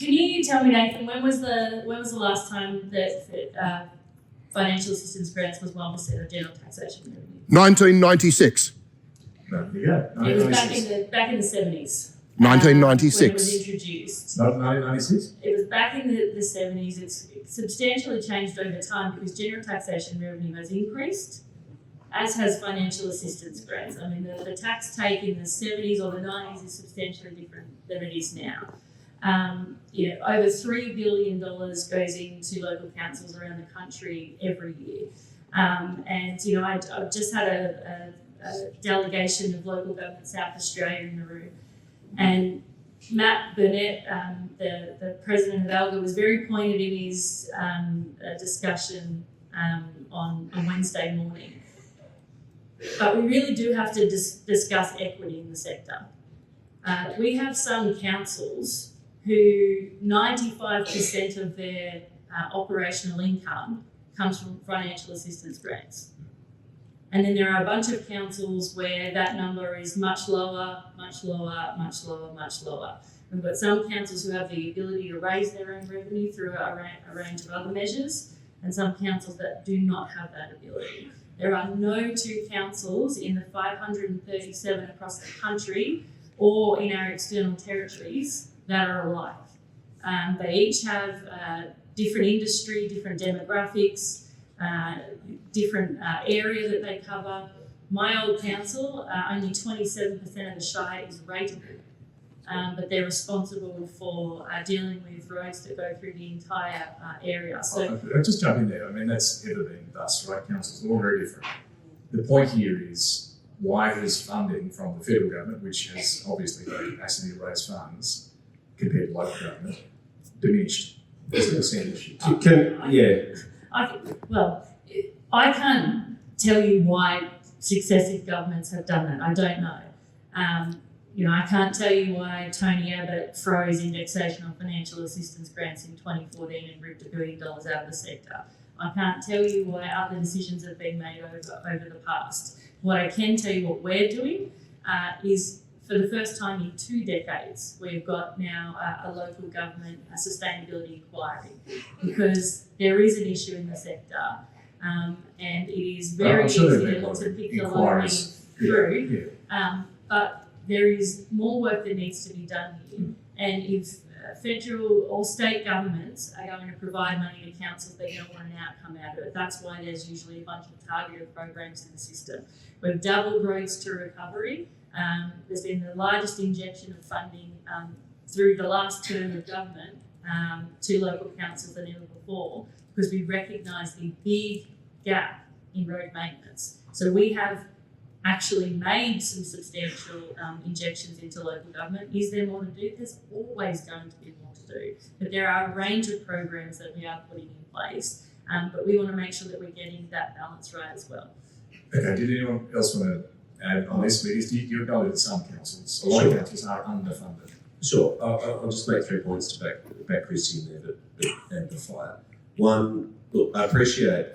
Can you tell me, Nathan, when was the last time that financial assistance grants was 1% of general taxation revenue? 1996. There you go. It was back in the 70s. 1996. When it was introduced. Not 1996? It was back in the 70s. It's substantially changed over time because general taxation revenue has increased, as has financial assistance grants. I mean, the tax take in the 70s or the 90s is substantially different than it is now. Over $3 billion goes into local councils around the country every year. I've just had a delegation of local government South Australia in the room. And Matt Burnett, the president of ALGA, was very pointed in his discussion on Wednesday morning. But we really do have to discuss equity in the sector. We have some councils who 95% of their operational income comes from financial assistance grants. And then there are a bunch of councils where that number is much lower, much lower, much lower, much lower. We've got some councils who have the ability to raise their own revenue through a range of other measures, and some councils that do not have that ability. There are no two councils in the 537 across the country or in our external territories that are alike. They each have different industry, different demographics, different area that they cover. My old council, only 27% of the shire is rateable, but they're responsible for dealing with roads that go through the entire area. So I'll just jump in there. I mean, that's ever been thus, right? Councils are all very different. The point here is, why has funding from the federal government, which has obviously the capacity to raise funds compared to local government, diminished as a percentage? I can't tell you why successive governments have done that. I don't know. I can't tell you why Tony Abbott froze indexation on financial assistance grants in 2014 and ripped $1 billion out of the sector. I can't tell you why other decisions have been made over the past. What I can tell you what we're doing is, for the first time in 2 decades, we've got now a local government sustainability inquiry, because there is an issue in the sector, and it is very easy to pick the low hanging through. But there is more work that needs to be done here. And if federal or state governments are going to provide money to councils, they don't want an outcome out of it. That's why there's usually a bunch of targeted programs in the system. We've doubled roads to recovery. There's been the largest injection of funding through the last term of government to local councils than ever before, because we recognise the big gap in road maintenance. So we have actually made some substantial injections into local government. Is there more to do? There's always going to be more to do. But there are a range of programs that we are putting in place, but we want to make sure that we're getting that balance right as well. Okay, did anyone else want to add on this? Because you acknowledge that some councils, a lot of councils are underfunded. Sure, I'll just make 3 points to back Kristy in there, but amplify it. One, look, I appreciate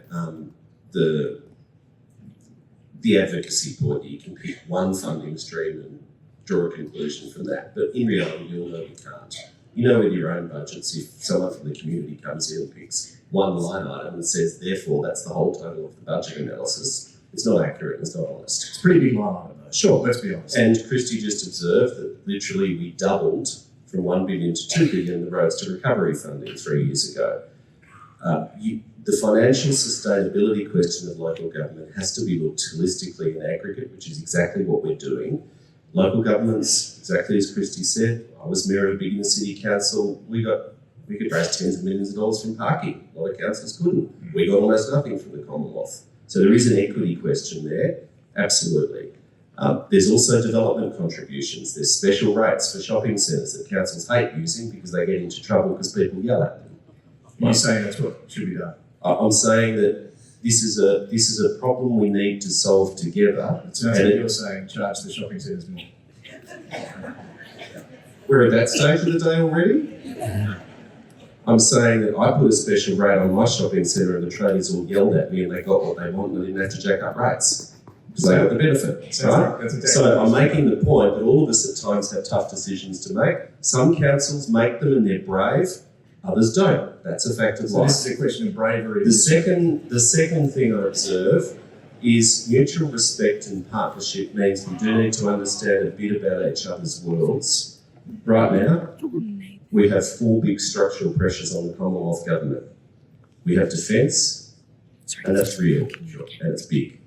the advocacy point that you can pick one funding stream and draw a conclusion from that, but in reality, you all know you can't. You know, with your own budgets, if someone from the community comes in and picks one line item and says, therefore, that's the whole total of the budget analysis, it's not accurate, it's not honest. It's a pretty big line item though. Sure. Let's be honest. And Kristy just observed that literally we doubled from 1 billion to 2 billion the roads to recovery funding 3 years ago. The financial sustainability question of local government has to be looked holistically in aggregate, which is exactly what we're doing. Local governments, exactly as Kristy said, I was mayor of a big inner city council, we could raise tens of millions of dollars from parking. A lot of councils couldn't. We got almost nothing from the Commonwealth. So there is an equity question there, absolutely. There's also development contributions. There's special rates for shopping centres that councils hate using because they get into trouble because people yell at them. You're saying that's what should be done? I'm saying that this is a problem we need to solve together. It sounds like you're saying charge the shopping centres more. We're at that stage of the day already. I'm saying that I put a special rate on my shopping centre and the tradies all yelled at me and they got what they want and I didn't have to jack up rates. because they got the benefit, right? That's exactly So I'm what I'm making the point that all of us at times have tough decisions to make. Some councils make them and they're brave, others don't. That's a fact of So life. this is a question of bravery. The second thing I observe is mutual respect and partnership means we do need to understand a bit about each other's worlds. Right now, we have 4 big structural pressures on the Commonwealth Government. We have defence, and that's real, and it's big.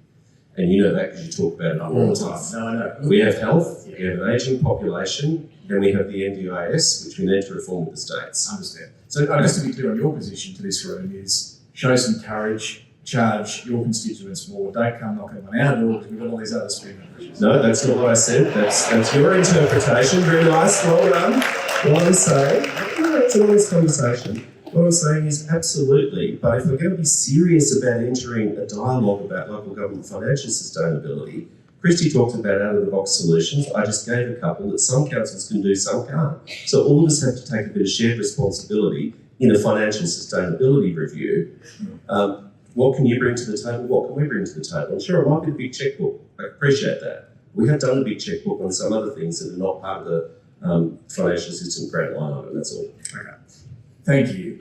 And you know that because you talk about it all the time. No, I know. We have health, we have an ageing population, and we have the NDIS, which we need to reform with the states. Understand. So just to be clear on your position to this room is show some courage, charge your constituents more, don't come knocking on our door because we've got all these other spending pressures. No, that's not what I said. That's your interpretation. Very nice, well done. What I'm saying, it's an honest conversation. What I'm saying is absolutely, but if we're going to be serious about entering a dialogue about local government financial sustainability, Kristy talked about out-of-the-box solutions. I just gave a couple that some councils can do, some can't. So all of us have to take a bit of shared responsibility in a financial sustainability review. What can you bring to the table? What can we bring to the table? And sure, it might be the big checkbook. I appreciate that. We have done a big checkbook on some other things that are not part of the financial assistance grant line item, that's all. Okay. Thank you.